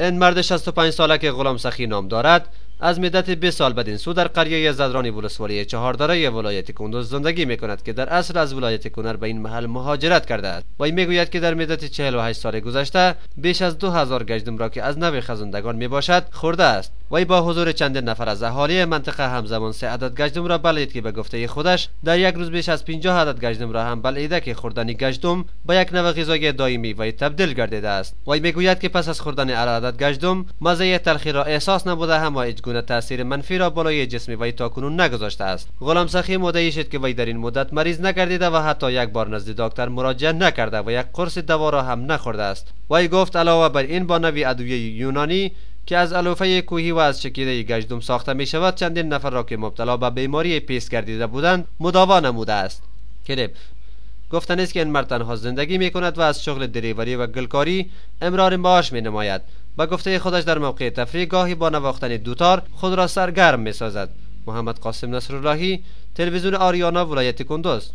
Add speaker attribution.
Speaker 1: این مرد 65 ساله که غلام سخی نام دارد از مدت 20 سال بدین سو در قریه زدرانی ولسوالی چهاردره ولایت کندوز زندگی میکند که در اصل از ولایت کنر به این محل مهاجرت کرده است. وی میگوید که در مدت 48 سال گذشته بیش از 2000 گشتم را که از نوع خزندگان میباشد خورده است. وی با حضور چندین نفر از اهالی منطقه همزمان 3 عدد گشتم را بلعید که به گفته خودش در یک روز بیش از 50 عدد گشتم را هم بلعیده که خوردن گشتم به یک نوع غذای دائمی وی تبدیل گردیده است. وی میگوید که پس از خوردن عدد گشتم مزه تلخی را احساس نبوده هم و هیچ گونه تاثیر منفی را بالای جسم وی تاکنون نگذاشته است. غلام سخی مدعی شد که وی در این مدت مریض نگردیده و حتی یک بار نزد دکتر مراجعه نکرده و یک قرص دوا را هم نخورده است. وی گفت علاوه بر این با نوعی ادویه یونانی که از علوفه کوهی و از چکیده گشتم ساخته می شود چندین نفر را که مبتلا به بیماری پیس گردیده بودند مداوا نموده است. کلیپ گفتن است که این مرد تنها زندگی می کند و از شغل دریوری و گلکاری امرار معاش می نماید. با گفته خودش در موقع تفریح گاهی با نواختن دوتار خود را سرگرم می سازد. محمد قاسم نصراللهی، تلویزیون آریانا، ولایت کندوز.